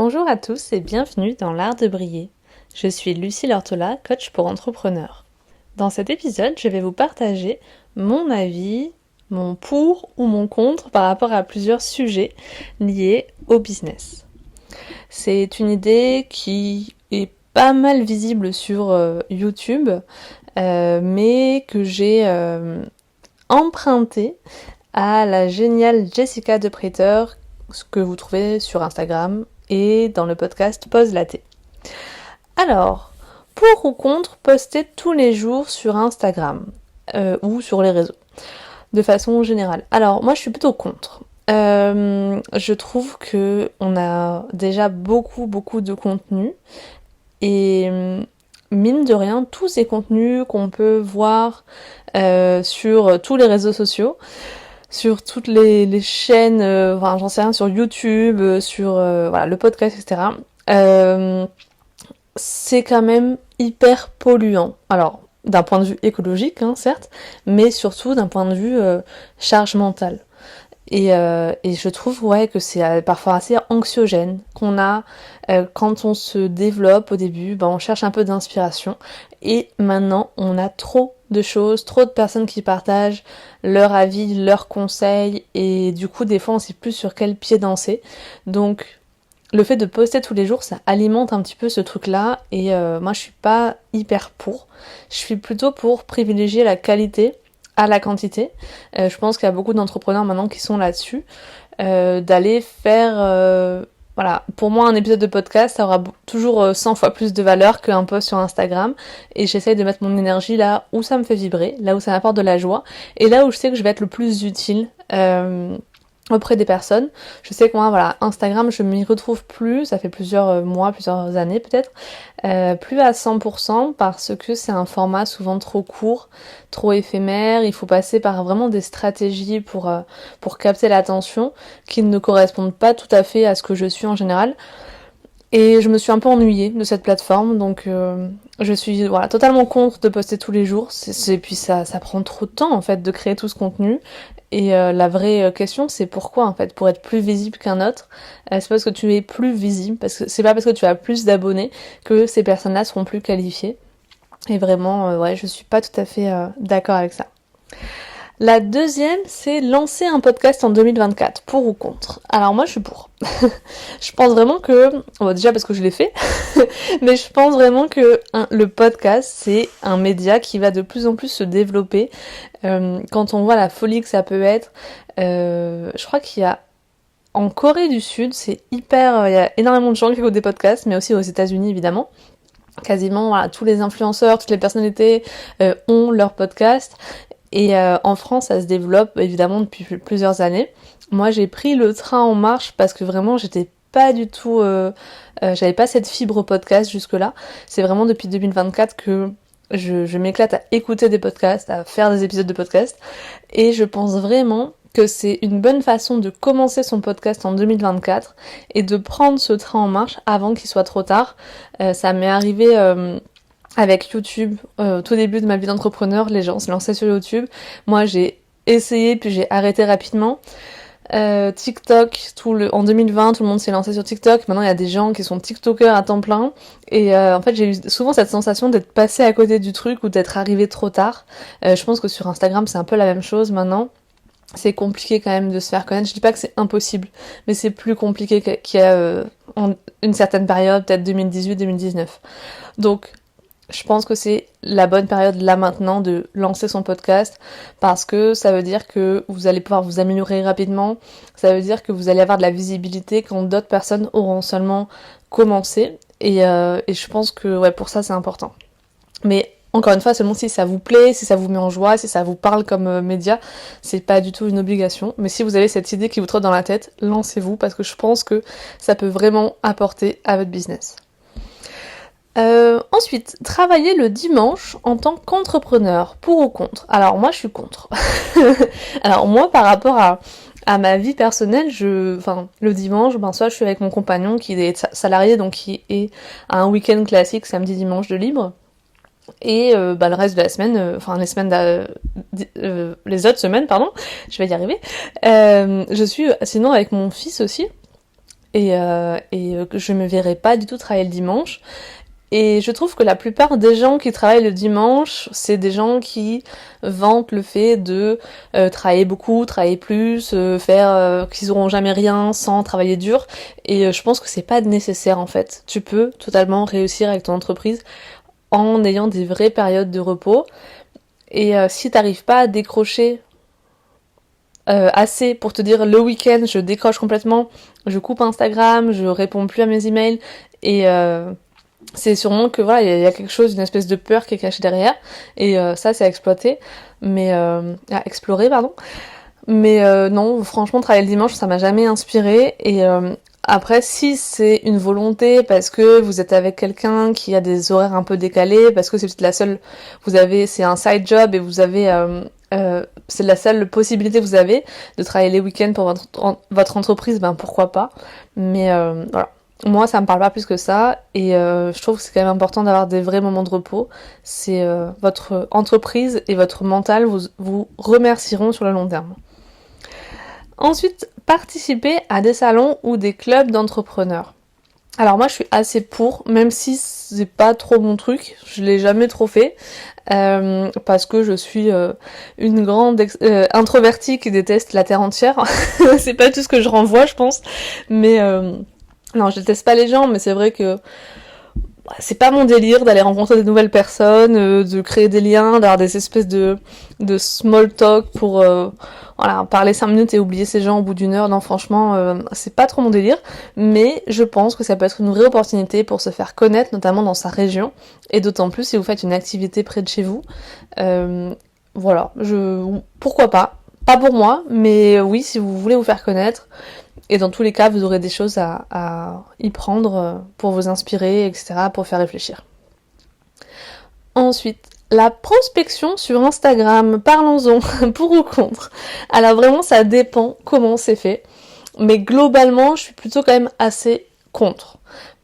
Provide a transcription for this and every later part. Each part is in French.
Bonjour à tous et bienvenue dans l'art de briller. Je suis Lucille Ortola, coach pour entrepreneurs. Dans cet épisode, je vais vous partager mon avis, mon pour ou mon contre par rapport à plusieurs sujets liés au business. C'est une idée qui est pas mal visible sur YouTube, mais que j'ai empruntée à la géniale Jessica de Preter, que vous trouvez sur Instagram et dans le podcast Pause Latte. Alors, pour ou contre poster tous les jours sur Instagram ou sur les réseaux, de façon générale. Alors, moi je suis plutôt contre. Je trouve que on a déjà beaucoup de contenu et mine de rien, tous ces contenus qu'on peut voir sur tous les réseaux sociaux, sur toutes les chaînes, j'en sais rien, sur YouTube, sur le podcast, etc. C'est quand même hyper polluant. Alors, d'un point de vue écologique, certes, mais surtout d'un point de vue charge mentale. Et je trouve que c'est parfois assez anxiogène, qu'on a quand on se développe au début, on cherche un peu d'inspiration, et maintenant on a trop de choses, trop de personnes qui partagent leur avis, leurs conseils, et du coup des fois on sait plus sur quel pied danser. Donc le fait de poster tous les jours, ça alimente un petit peu ce truc-là, et moi je suis pas hyper pour. Je suis plutôt pour privilégier la qualité à la quantité. Je pense qu'il y a beaucoup d'entrepreneurs maintenant qui sont là-dessus, d'aller faire... pour moi un épisode de podcast, ça aura toujours 100 fois plus de valeur qu'un post sur Instagram, et j'essaye de mettre mon énergie là où ça me fait vibrer, là où ça m'apporte de la joie, et là où je sais que je vais être le plus utile auprès des personnes. Je sais que moi, Instagram, je m'y retrouve plus, ça fait plusieurs mois, plusieurs années peut-être, plus à 100% parce que c'est un format souvent trop court, trop éphémère, il faut passer par vraiment des stratégies pour capter l'attention qui ne correspondent pas tout à fait à ce que je suis en général. Et je me suis un peu ennuyée de cette plateforme, donc je suis totalement contre de poster tous les jours. Puis ça prend trop de temps en fait de créer tout ce contenu. Et la vraie question, c'est pourquoi en fait, pour être plus visible qu'un autre. C'est parce que tu es plus visible, parce que c'est pas parce que tu as plus d'abonnés que ces personnes-là seront plus qualifiées. Et vraiment, je suis pas tout à fait d'accord avec ça. La deuxième, c'est lancer un podcast en 2024, pour ou contre. Alors moi, je suis pour. Je pense vraiment que, déjà parce que je l'ai fait, mais je pense vraiment que le podcast, c'est un média qui va de plus en plus se développer. Quand on voit la folie que ça peut être, je crois qu'il y a en Corée du Sud, c'est hyper, il y a énormément de gens qui écoutent des podcasts, mais aussi aux États-Unis évidemment. Quasiment tous les influenceurs, toutes les personnalités ont leur podcast. Et en France, ça se développe évidemment depuis plusieurs années. Moi, j'ai pris le train en marche parce que vraiment, j'étais pas du tout... j'avais pas cette fibre podcast jusque-là. C'est vraiment depuis 2024 que je m'éclate à écouter des podcasts, à faire des épisodes de podcasts. Et je pense vraiment que c'est une bonne façon de commencer son podcast en 2024 et de prendre ce train en marche avant qu'il soit trop tard. Ça m'est arrivé... avec YouTube, au tout début de ma vie d'entrepreneur, les gens se lançaient sur YouTube. Moi, j'ai essayé, puis j'ai arrêté rapidement. TikTok, en 2020, tout le monde s'est lancé sur TikTok. Maintenant, il y a des gens qui sont TikTokers à temps plein. Et en fait, j'ai eu souvent cette sensation d'être passé à côté du truc ou d'être arrivé trop tard. Je pense que sur Instagram, c'est un peu la même chose maintenant. C'est compliqué quand même de se faire connaître. Je dis pas que c'est impossible, mais c'est plus compliqué qu'il y a en une certaine période, peut-être 2018-2019. Donc, je pense que c'est la bonne période là maintenant de lancer son podcast parce que ça veut dire que vous allez pouvoir vous améliorer rapidement, ça veut dire que vous allez avoir de la visibilité quand d'autres personnes auront seulement commencé et je pense que pour ça c'est important. Mais encore une fois, seulement si ça vous plaît, si ça vous met en joie, si ça vous parle comme média, c'est pas du tout une obligation. Mais si vous avez cette idée qui vous trotte dans la tête, lancez-vous parce que je pense que ça peut vraiment apporter à votre business. Ensuite, travailler le dimanche en tant qu'entrepreneur, pour ou contre? Alors moi je suis contre. Alors moi par rapport à ma vie personnelle, le dimanche, soit je suis avec mon compagnon qui est salarié, donc qui est à un week-end classique samedi dimanche de libre. Et le reste de la semaine, les autres semaines, pardon, je vais y arriver. Je suis sinon avec mon fils aussi. et que je me verrais pas du tout travailler le dimanche. Et je trouve que la plupart des gens qui travaillent le dimanche, c'est des gens qui vantent le fait de travailler beaucoup, travailler plus, qu'ils auront jamais rien sans travailler dur. Et je pense que c'est pas nécessaire en fait. Tu peux totalement réussir avec ton entreprise en ayant des vraies périodes de repos. Et si t'arrives pas à décrocher assez pour te dire le week-end je décroche complètement, je coupe Instagram, je réponds plus à mes emails et c'est sûrement que voilà, il y a quelque chose, une espèce de peur qui est cachée derrière, et ça c'est à exploiter, mais à explorer pardon. Mais non, franchement travailler le dimanche ça m'a jamais inspiré, et après si c'est une volonté parce que vous êtes avec quelqu'un qui a des horaires un peu décalés, parce que c'est peut-être la seule, c'est un side job et vous avez c'est la seule possibilité que vous avez de travailler les week-ends pour votre entreprise, ben pourquoi pas. Mais voilà. Moi, ça me parle pas plus que ça, et je trouve que c'est quand même important d'avoir des vrais moments de repos. C'est votre entreprise et votre mental vous remercieront sur le long terme. Ensuite, participer à des salons ou des clubs d'entrepreneurs. Alors moi je suis assez pour, même si c'est pas trop mon truc, je l'ai jamais trop fait, parce que je suis une grande introvertie qui déteste la terre entière. C'est pas tout ce que je renvoie je pense, mais non je déteste pas les gens, mais c'est vrai que c'est pas mon délire d'aller rencontrer des nouvelles personnes, de créer des liens, d'avoir des espèces de small talk pour voilà, parler 5 minutes et oublier ces gens au bout d'une heure. Non, franchement, c'est pas trop mon délire, mais je pense que ça peut être une vraie opportunité pour se faire connaître, notamment dans sa région, et d'autant plus si vous faites une activité près de chez vous. Voilà, pourquoi pas. Pas pour moi, mais oui, si vous voulez vous faire connaître. Et dans tous les cas, vous aurez des choses à y prendre pour vous inspirer, etc., pour faire réfléchir. Ensuite, la prospection sur Instagram, parlons-en, pour ou contre. Alors vraiment, ça dépend comment c'est fait, mais globalement, je suis plutôt quand même assez contre.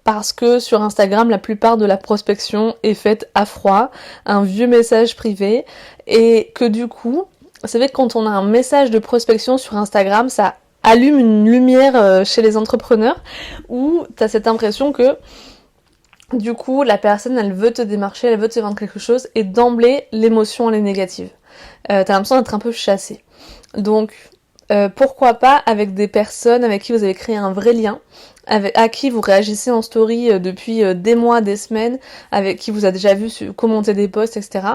Parce que sur Instagram, la plupart de la prospection est faite à froid, un vieux message privé, et que du coup, c'est vrai que quand on a un message de prospection sur Instagram, ça allume une lumière chez les entrepreneurs, où t'as cette impression que du coup la personne elle veut te démarcher, elle veut te vendre quelque chose, et d'emblée l'émotion elle est négative. T'as l'impression d'être un peu chassé. Donc pourquoi pas avec des personnes avec qui vous avez créé un vrai lien, à qui vous réagissez en story depuis des mois, des semaines, avec qui vous a déjà vu commenter des posts, etc.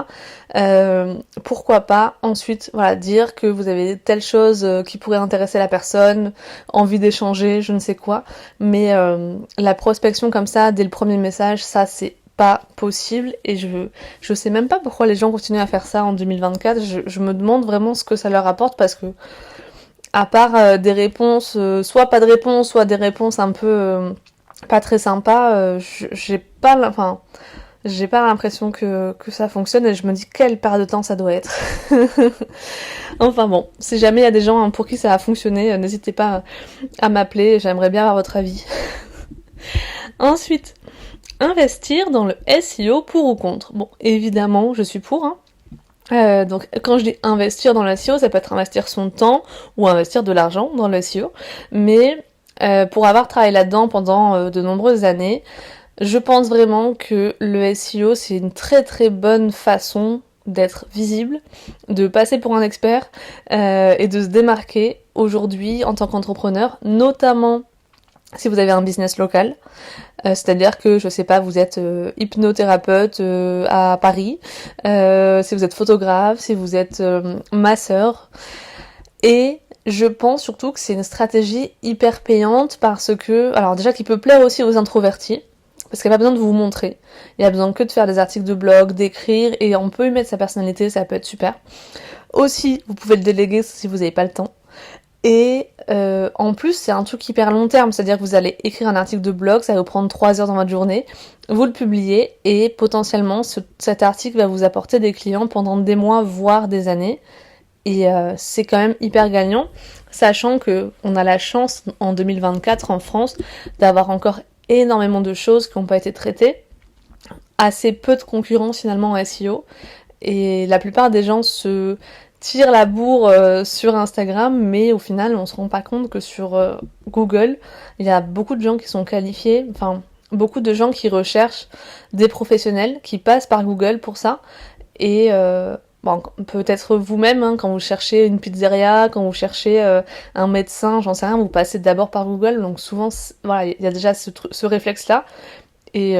Pourquoi pas ensuite voilà, dire que vous avez telle chose qui pourrait intéresser la personne, envie d'échanger, je ne sais quoi, mais la prospection comme ça, dès le premier message, ça c'est pas possible, et je sais même pas pourquoi les gens continuent à faire ça en 2024, je me demande vraiment ce que ça leur apporte, parce que à part des réponses, soit pas de réponse, soit des réponses un peu pas très sympas, j'ai pas l'impression que ça fonctionne, et je me dis quelle période de temps ça doit être. Enfin bon, si jamais il y a des gens pour qui ça a fonctionné, n'hésitez pas à m'appeler, j'aimerais bien avoir votre avis. Ensuite, investir dans le SEO, pour ou contre. Bon, évidemment, je suis pour, hein. Donc quand je dis investir dans le SEO, ça peut être investir son temps ou investir de l'argent dans le SEO, mais pour avoir travaillé là-dedans pendant de nombreuses années, je pense vraiment que le SEO c'est une très très bonne façon d'être visible, de passer pour un expert et de se démarquer aujourd'hui en tant qu'entrepreneur, notamment si vous avez un business local. C'est-à-dire que, je sais pas, vous êtes hypnothérapeute à Paris, si vous êtes photographe, si vous êtes masseur. Et je pense surtout que c'est une stratégie hyper payante, parce que, alors déjà qui peut plaire aussi aux introvertis, parce qu'il n'y a pas besoin de vous montrer, il n'y a besoin que de faire des articles de blog, d'écrire, et on peut y mettre sa personnalité, ça peut être super. Aussi, vous pouvez le déléguer si vous n'avez pas le temps. Et en plus c'est un truc hyper long terme, c'est-à-dire que vous allez écrire un article de blog, ça va vous prendre 3 heures dans votre journée, vous le publiez, et potentiellement cet article va vous apporter des clients pendant des mois, voire des années, et c'est quand même hyper gagnant, sachant que on a la chance en 2024 en France d'avoir encore énormément de choses qui n'ont pas été traitées, assez peu de concurrence finalement en SEO, et la plupart des gens se tire la bourre sur Instagram, mais au final on se rend pas compte que sur Google, il y a beaucoup de gens qui sont qualifiés, enfin beaucoup de gens qui recherchent des professionnels, qui passent par Google pour ça, et bon, peut-être vous-même, hein, quand vous cherchez une pizzeria, quand vous cherchez un médecin, j'en sais rien, vous passez d'abord par Google, donc souvent, voilà, il y a déjà ce réflexe-là, et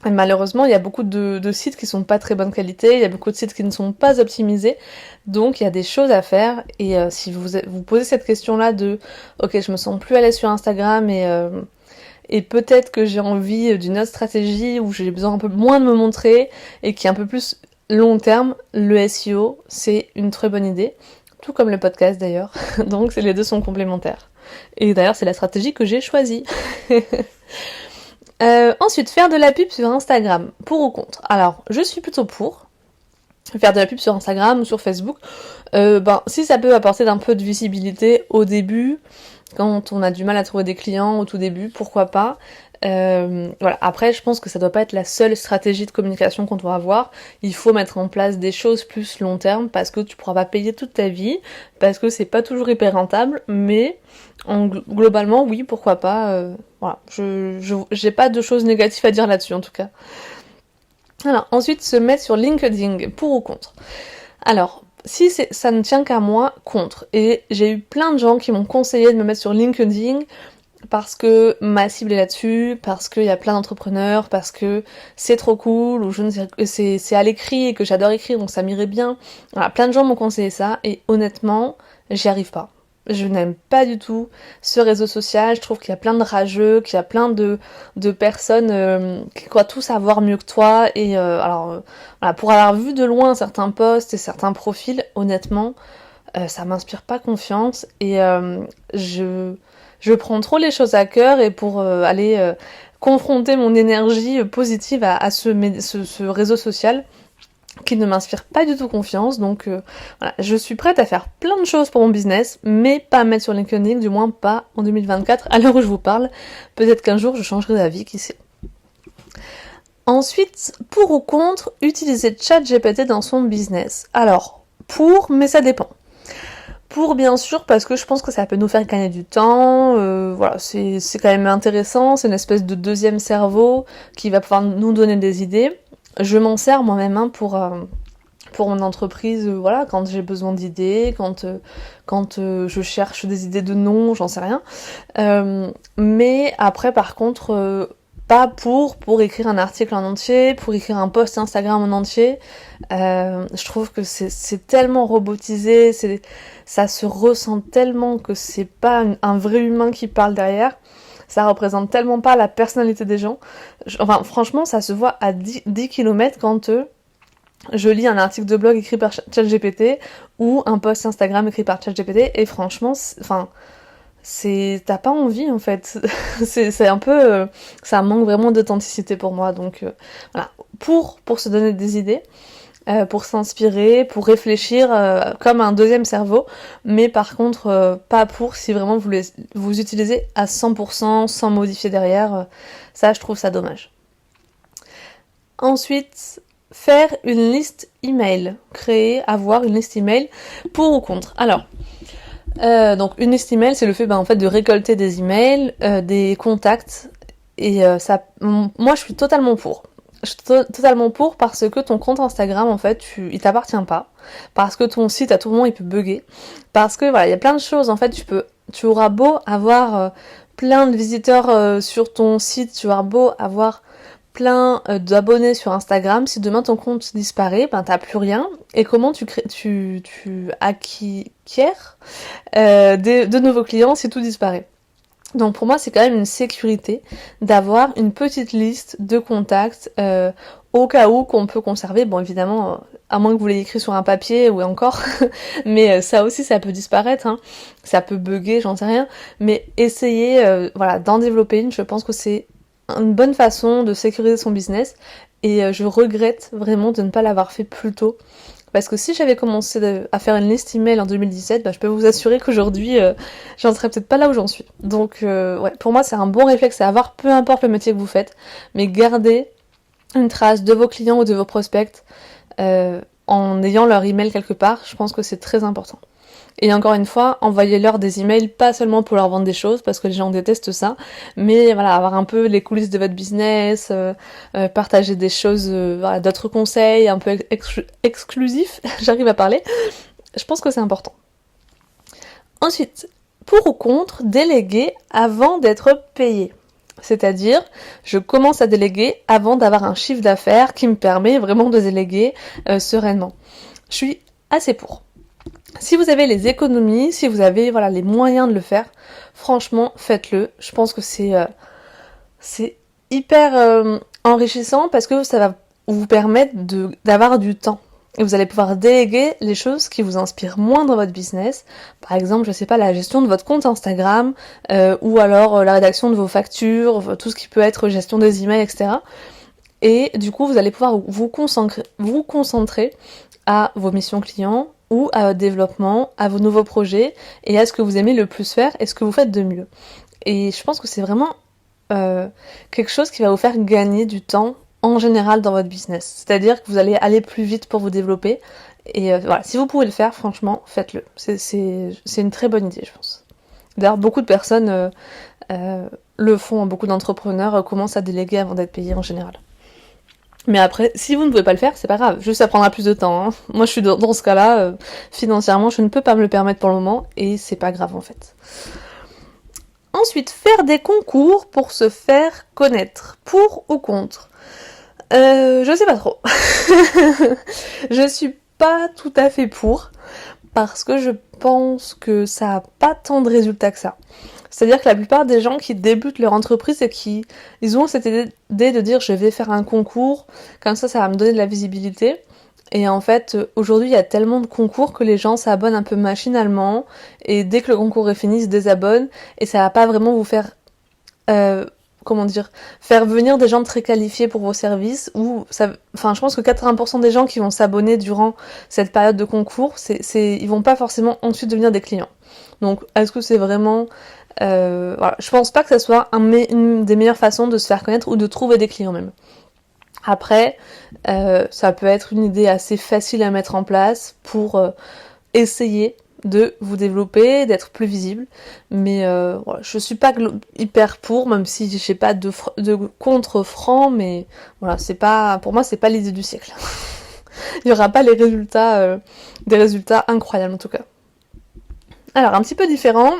malheureusement, il y a beaucoup de sites qui sont pas très bonne qualité, il y a beaucoup de sites qui ne sont pas optimisés, donc il y a des choses à faire, et si vous posez cette question-là de « Ok, je me sens plus à l'aise sur Instagram, et peut-être que j'ai envie d'une autre stratégie, où j'ai besoin un peu moins de me montrer, et qui est un peu plus long terme, le SEO, c'est une très bonne idée, tout comme le podcast d'ailleurs, donc les deux sont complémentaires. Et d'ailleurs, c'est la stratégie que j'ai choisie. Ensuite, faire de la pub sur Instagram, pour ou contre? Alors, je suis plutôt pour faire de la pub sur Instagram ou sur Facebook. Si ça peut apporter un peu de visibilité au début, quand on a du mal à trouver des clients au tout début, pourquoi pas. Voilà. Après, je pense que ça doit pas être la seule stratégie de communication qu'on doit avoir. Il faut mettre en place des choses plus long terme, parce que tu pourras pas payer toute ta vie, parce que c'est pas toujours hyper rentable, mais globalement, oui, pourquoi pas. Voilà. J'ai pas de choses négatives à dire là-dessus, en tout cas. Alors, ensuite, se mettre sur LinkedIn, pour ou contre? Alors, si ça ne tient qu'à moi, contre. Et j'ai eu plein de gens qui m'ont conseillé de me mettre sur LinkedIn, parce que ma cible est là-dessus, parce qu'il y a plein d'entrepreneurs, parce que c'est trop cool, ou je ne sais, c'est à l'écrit et que j'adore écrire, donc ça m'irait bien. Voilà, plein de gens m'ont conseillé ça, et honnêtement, j'y arrive pas. Je n'aime pas du tout ce réseau social, je trouve qu'il y a plein de rageux, qu'il y a plein de personnes qui croient tout savoir mieux que toi, et voilà, pour avoir vu de loin certains posts et certains profils, honnêtement, ça m'inspire pas confiance, et je prends trop les choses à cœur, et pour aller confronter mon énergie positive à ce réseau social qui ne m'inspire pas du tout confiance, donc voilà, je suis prête à faire plein de choses pour mon business, mais pas à mettre sur LinkedIn, du moins pas en 2024, à l'heure où je vous parle. Peut-être qu'un jour je changerai d'avis, qui sait. Ensuite, pour ou contre, utiliser ChatGPT dans son business. Alors, pour, mais ça dépend. Pour, bien sûr, parce que je pense que ça peut nous faire gagner du temps, voilà, c'est quand même intéressant, c'est une espèce de deuxième cerveau qui va pouvoir nous donner des idées. Je m'en sers moi-même, hein, pour mon entreprise, voilà, quand j'ai besoin d'idées, quand je cherche des idées de noms, j'en sais rien. Mais après, par contre, pas pour écrire un article en entier, pour écrire un post Instagram en entier. Je trouve que c'est tellement robotisé, ça se ressent tellement que c'est pas un vrai humain qui parle derrière. Ça représente tellement pas la personnalité des gens. Enfin, franchement, ça se voit à 10 km quand je lis un article de blog écrit par ChatGPT ou un post Instagram écrit par ChatGPT, et franchement, t'as pas envie, en fait. c'est un peu, ça manque vraiment d'authenticité pour moi. Donc voilà, pour se donner des idées, pour s'inspirer, pour réfléchir comme un deuxième cerveau, mais par contre pas pour si vraiment vous utilisez à 100% sans modifier derrière. Ça, je trouve ça dommage. Ensuite, faire une liste email, avoir une liste email, pour ou contre. Alors, donc une liste email, c'est le fait en fait de récolter des emails, des contacts, et moi je suis totalement pour. Je suis totalement pour, parce que ton compte Instagram, en fait, il t'appartient pas, parce que ton site à tout moment il peut bugger, parce que voilà, il y a plein de choses, en fait, tu auras beau avoir plein de visiteurs sur ton site, tu auras beau avoir plein d'abonnés sur Instagram, si demain ton compte disparaît, t'as plus rien, et comment tu acquiers de nouveaux clients si tout disparaît. Donc pour moi, c'est quand même une sécurité d'avoir une petite liste de contacts au cas où qu'on peut conserver. Bon, évidemment, à moins que vous l'ayez écrit sur un papier ou encore, mais ça aussi, ça peut disparaître, hein. Ça peut bugger, j'en sais rien. Mais essayez d'en développer une. Je pense que c'est une bonne façon de sécuriser son business, et je regrette vraiment de ne pas l'avoir fait plus tôt. Parce que si j'avais commencé à faire une liste email en 2017, je peux vous assurer qu'aujourd'hui, j'en serais peut-être pas là où j'en suis. Donc, pour moi, c'est un bon réflexe à avoir, peu importe le métier que vous faites, mais gardez une trace de vos clients ou de vos prospects. en ayant leur email quelque part, je pense que c'est très important. Et encore une fois, envoyez-leur des emails, pas seulement pour leur vendre des choses, parce que les gens détestent ça, mais voilà, avoir un peu les coulisses de votre business, partager des choses, voilà, d'autres conseils, un peu exclusifs, j'arrive à parler. Je pense que c'est important. Ensuite, pour ou contre, déléguer avant d'être payé. C'est-à-dire, je commence à déléguer avant d'avoir un chiffre d'affaires qui me permet vraiment de déléguer sereinement. Je suis assez pour. Si vous avez les économies, si vous avez voilà les moyens de le faire, franchement, faites-le. Je pense que c'est hyper enrichissant parce que ça va vous permettre d'avoir du temps. Et vous allez pouvoir déléguer les choses qui vous inspirent moins dans votre business. Par exemple, je sais pas, la gestion de votre compte Instagram, ou alors la rédaction de vos factures, tout ce qui peut être gestion des emails, etc. Et du coup, vous allez pouvoir vous concentrer à vos missions clients ou à votre développement, à vos nouveaux projets et à ce que vous aimez le plus faire et ce que vous faites de mieux. Et je pense que c'est vraiment quelque chose qui va vous faire gagner du temps en général dans votre business. C'est-à-dire que vous allez aller plus vite pour vous développer. Et voilà, si vous pouvez le faire, franchement, faites-le. C'est une très bonne idée, je pense. D'ailleurs, beaucoup de personnes le font, beaucoup d'entrepreneurs commencent à déléguer avant d'être payés en général. Mais après, si vous ne pouvez pas le faire, c'est pas grave, juste ça prendra plus de temps. Hein. Moi, je suis dans ce cas-là, financièrement, je ne peux pas me le permettre pour le moment, et c'est pas grave en fait. Ensuite, faire des concours pour se faire connaître, pour ou contre. Je sais pas trop. Je suis pas tout à fait pour, parce que je pense que ça a pas tant de résultats que ça. C'est-à-dire que la plupart des gens qui débutent leur entreprise et ils ont cette idée de dire je vais faire un concours, comme ça va me donner de la visibilité. Et en fait, aujourd'hui, il y a tellement de concours que les gens s'abonnent un peu machinalement et dès que le concours est fini, ils se désabonnent et ça va pas vraiment vous faire faire venir des gens très qualifiés pour vos services je pense que 80% des gens qui vont s'abonner durant cette période de concours, ils vont pas forcément ensuite devenir des clients. Donc, est-ce que c'est vraiment voilà, je pense pas que ça soit une des meilleures façons de se faire connaître ou de trouver des clients même. Après, ça peut être une idée assez facile à mettre en place pour essayer de vous développer, d'être plus visible. Mais voilà, je suis pas hyper pour, même si j'ai pas de contre franc, mais voilà, pour moi c'est pas l'idée du siècle. Il y aura pas des résultats incroyables en tout cas. Alors un petit peu différent.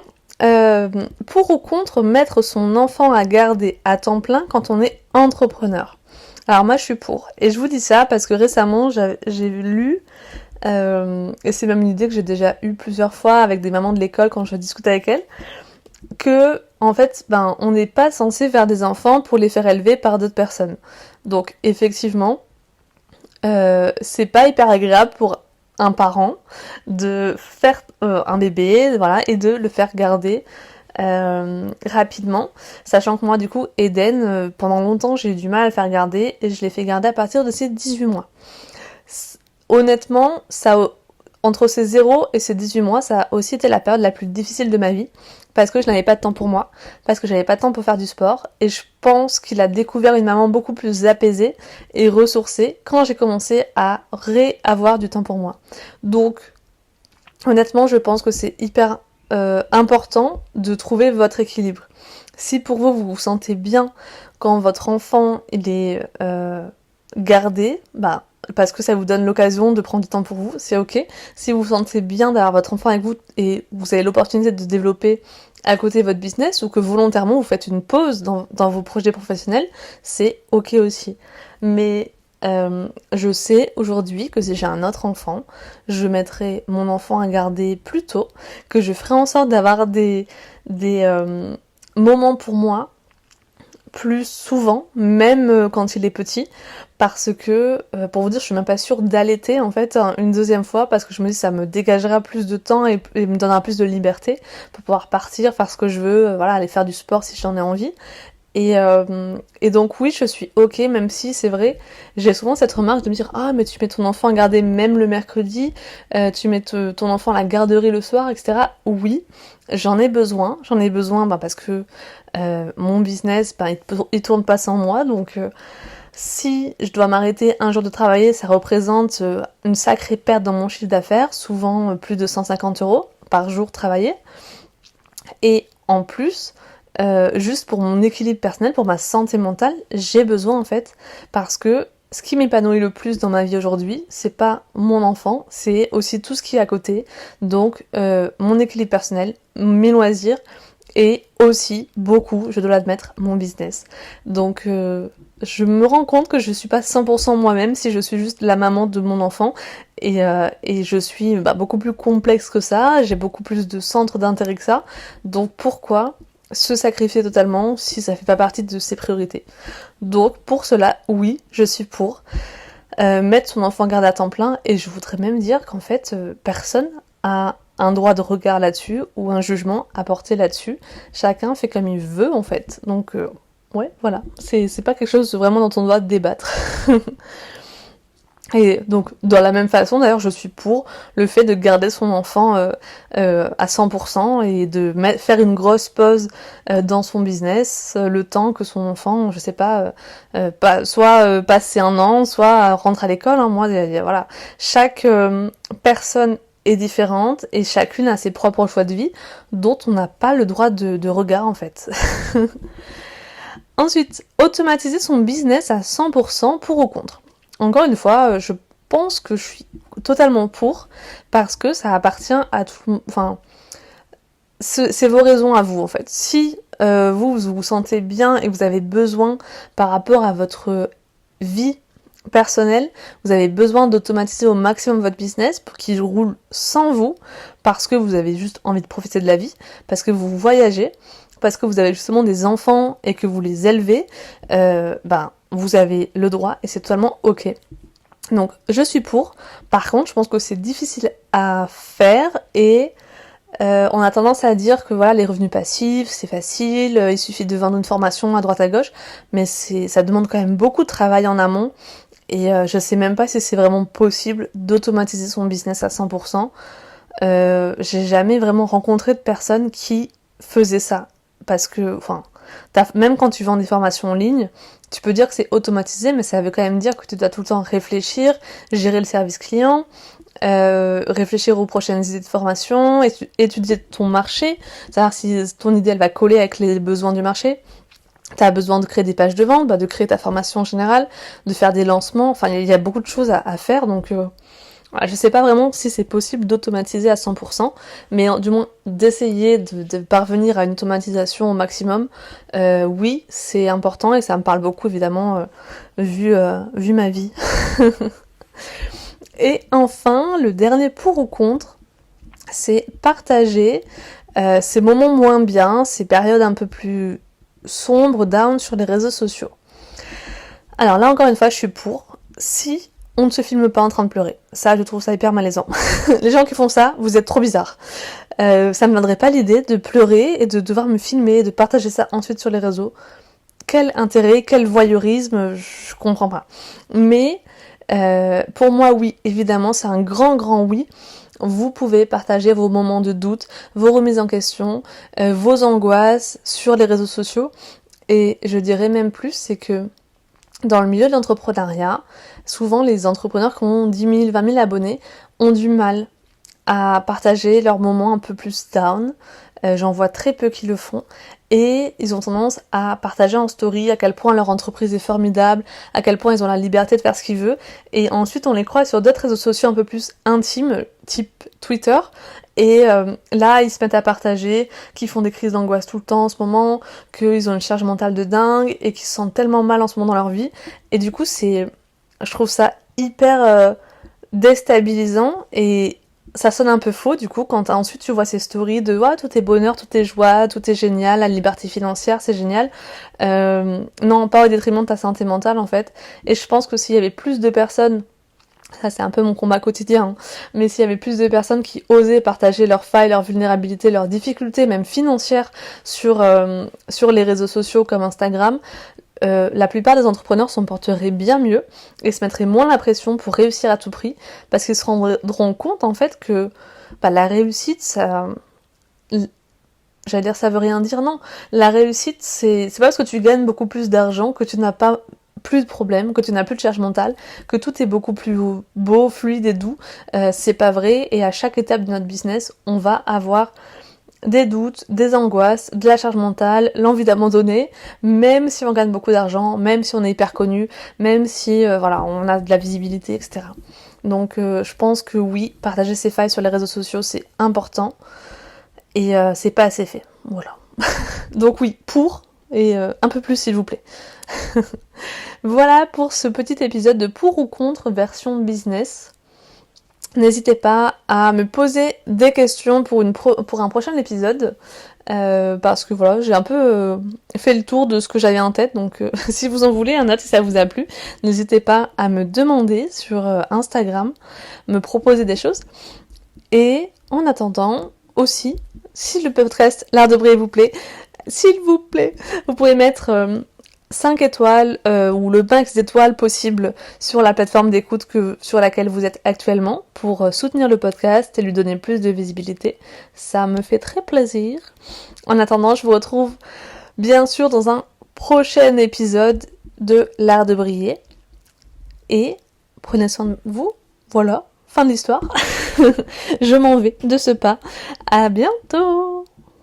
Pour ou contre mettre son enfant à garder à temps plein quand on est entrepreneur. Alors moi je suis pour. Et je vous dis ça parce que récemment j'ai lu, et c'est même une idée que j'ai déjà eue plusieurs fois avec des mamans de l'école quand je discute avec elles, que en fait on n'est pas censé faire des enfants pour les faire élever par d'autres personnes. Donc effectivement, c'est pas hyper agréable pour un parent de faire un bébé, voilà, et de le faire garder rapidement, sachant que moi du coup Eden, pendant longtemps j'ai eu du mal à le faire garder et je l'ai fait garder à partir de ses 18 mois. Honnêtement, entre ces 0 et ces 18 mois, ça a aussi été la période la plus difficile de ma vie, parce que je n'avais pas de temps pour moi, parce que j'avais pas de temps pour faire du sport, et je pense qu'il a découvert une maman beaucoup plus apaisée et ressourcée quand j'ai commencé à réavoir du temps pour moi. Donc, honnêtement, je pense que c'est hyper important de trouver votre équilibre. Si pour vous, vous vous sentez bien quand votre enfant il est gardé, parce que ça vous donne l'occasion de prendre du temps pour vous, c'est ok. Si vous vous sentez bien d'avoir votre enfant avec vous et vous avez l'opportunité de développer à côté votre business ou que volontairement vous faites une pause dans vos projets professionnels, c'est ok aussi. Mais je sais aujourd'hui que si j'ai un autre enfant, je mettrai mon enfant à garder plus tôt, que je ferai en sorte d'avoir des moments pour moi plus souvent, même quand il est petit, parce que, pour vous dire, je suis même pas sûre d'allaiter en fait une deuxième fois, parce que je me dis que ça me dégagera plus de temps et me donnera plus de liberté pour pouvoir partir, faire ce que je veux, voilà, aller faire du sport si j'en ai envie. Et donc oui, je suis ok, même si c'est vrai, j'ai souvent cette remarque de me dire ah mais tu mets ton enfant à garder même le mercredi, tu mets ton enfant à la garderie le soir, etc. Oui, j'en ai besoin parce que mon business, il tourne pas sans moi, donc Si je dois m'arrêter un jour de travailler, ça représente une sacrée perte dans mon chiffre d'affaires, souvent plus de 150 € par jour travaillé. Et en plus, juste pour mon équilibre personnel, pour ma santé mentale, j'ai besoin en fait, parce que ce qui m'épanouit le plus dans ma vie aujourd'hui, c'est pas mon enfant, c'est aussi tout ce qui est à côté. Donc mon équilibre personnel, mes loisirs et aussi beaucoup, je dois l'admettre, mon business. Donc je me rends compte que je suis pas 100% moi-même si je suis juste la maman de mon enfant et je suis beaucoup plus complexe que ça, j'ai beaucoup plus de centres d'intérêt que ça. Donc pourquoi se sacrifier totalement si ça fait pas partie de ses priorités? Donc pour cela, oui, je suis pour mettre son enfant en garde à temps plein, et je voudrais même dire qu'en fait, personne a un droit de regard là-dessus ou un jugement à porter là-dessus. Chacun fait comme il veut en fait. Donc ouais, voilà, c'est pas quelque chose vraiment dont on doit débattre. Et donc, dans la même façon, d'ailleurs, je suis pour le fait de garder son enfant à 100% et de faire une grosse pause dans son business, le temps que son enfant, je sais pas, soit passer un an, soit rentre à l'école. Hein. Moi, voilà, chaque personne est différente et chacune a ses propres choix de vie dont on n'a pas le droit de regard, en fait. Ensuite, automatiser son business à 100% pour ou contre. Encore une fois, je pense que je suis totalement pour, parce que ça appartient à tout le monde. Enfin, c'est vos raisons à vous en fait. Si vous vous sentez bien et que vous avez besoin par rapport à votre vie personnelle, vous avez besoin d'automatiser au maximum votre business pour qu'il roule sans vous, parce que vous avez juste envie de profiter de la vie, parce que vous voyagez, parce que vous avez justement des enfants et que vous les élevez, vous avez le droit et c'est totalement ok. Donc je suis pour. Par contre, je pense que c'est difficile à faire et on a tendance à dire que voilà, les revenus passifs, c'est facile, il suffit de vendre une formation à droite à gauche, mais ça demande quand même beaucoup de travail en amont et je sais même pas si c'est vraiment possible d'automatiser son business à 100%. J'ai jamais vraiment rencontré de personnes qui faisaient ça. Parce que, enfin, même quand tu vends des formations en ligne, tu peux dire que c'est automatisé, mais ça veut quand même dire que tu dois tout le temps réfléchir, gérer le service client, réfléchir aux prochaines idées de formation, étudier ton marché, savoir si ton idée elle va coller avec les besoins du marché. Tu as besoin de créer des pages de vente, de créer ta formation en général, de faire des lancements, enfin il y a beaucoup de choses à faire, donc voilà, je sais pas vraiment si c'est possible d'automatiser à 100%, mais du moins d'essayer de parvenir à une automatisation au maximum, oui, c'est important et ça me parle beaucoup évidemment, vu ma vie. Et enfin, le dernier pour ou contre, c'est partager ces moments moins bien, ces périodes un peu plus sombres, down sur les réseaux sociaux. Alors là encore une fois, je suis pour. Si on ne se filme pas en train de pleurer. Ça, je trouve ça hyper malaisant. Les gens qui font ça, vous êtes trop bizarres. Ça me viendrait pas l'idée de pleurer et de devoir me filmer et de partager ça ensuite sur les réseaux. Quel intérêt, quel voyeurisme, je comprends pas. Mais pour moi, oui, évidemment, c'est un grand oui. Vous pouvez partager vos moments de doute, vos remises en question, vos angoisses sur les réseaux sociaux. Et je dirais même plus, c'est que dans le milieu de l'entrepreneuriat, souvent les entrepreneurs qui ont 10 000, 20 000 abonnés ont du mal à partager leurs moments un peu plus down. J'en vois très peu qui le font. Et ils ont tendance à partager en story à quel point leur entreprise est formidable, à quel point ils ont la liberté de faire ce qu'ils veulent. Et ensuite on les croise sur d'autres réseaux sociaux un peu plus intimes, type Twitter. Et là, ils se mettent à partager qu'ils font des crises d'angoisse tout le temps en ce moment, qu'ils ont une charge mentale de dingue et qu'ils se sentent tellement mal en ce moment dans leur vie. Et du coup, je trouve ça hyper déstabilisant et ça sonne un peu faux du coup quand ensuite tu vois ces stories de tout est bonheur, tout est joie, tout est génial, la liberté financière c'est génial. Non, pas au détriment de ta santé mentale en fait. Et je pense que s'il y avait plus de personnes, ça c'est un peu mon combat quotidien, mais s'il y avait plus de personnes qui osaient partager leurs failles, leurs vulnérabilités, leurs difficultés, même financières, sur les réseaux sociaux comme Instagram, la plupart des entrepreneurs s'en porteraient bien mieux et se mettraient moins la pression pour réussir à tout prix, parce qu'ils se rendront compte en fait que la réussite, ça... J'allais dire ça veut rien dire, non. La réussite, c'est pas parce que tu gagnes beaucoup plus d'argent que tu n'as pas plus de problèmes, que tu n'as plus de charge mentale, que tout est beaucoup plus beau, fluide et doux. C'est pas vrai, et à chaque étape de notre business, on va avoir des doutes, des angoisses, de la charge mentale, l'envie d'abandonner, même si on gagne beaucoup d'argent, même si on est hyper connu, même si on a de la visibilité, etc. Donc je pense que oui, partager ses failles sur les réseaux sociaux, c'est important, et c'est pas assez fait. Voilà. Donc oui, et un peu plus s'il vous plaît. Voilà pour ce petit épisode de pour ou contre version business. N'hésitez pas à me poser des questions pour un prochain épisode, parce que voilà, j'ai un peu fait le tour de ce que j'avais en tête, donc si vous en voulez un autre, si ça vous a plu, n'hésitez pas à me demander sur Instagram, me proposer des choses. Et en attendant, aussi, si le podcast L'Art de Briller vous plaît, s'il vous plaît, vous pouvez mettre 5 étoiles ou le max d'étoiles possible sur la plateforme d'écoute sur laquelle vous êtes actuellement pour soutenir le podcast et lui donner plus de visibilité. Ça me fait très plaisir. En attendant, je vous retrouve bien sûr dans un prochain épisode de L'Art de Briller. Et prenez soin de vous. Voilà, fin de l'histoire. Je m'en vais de ce pas. À bientôt!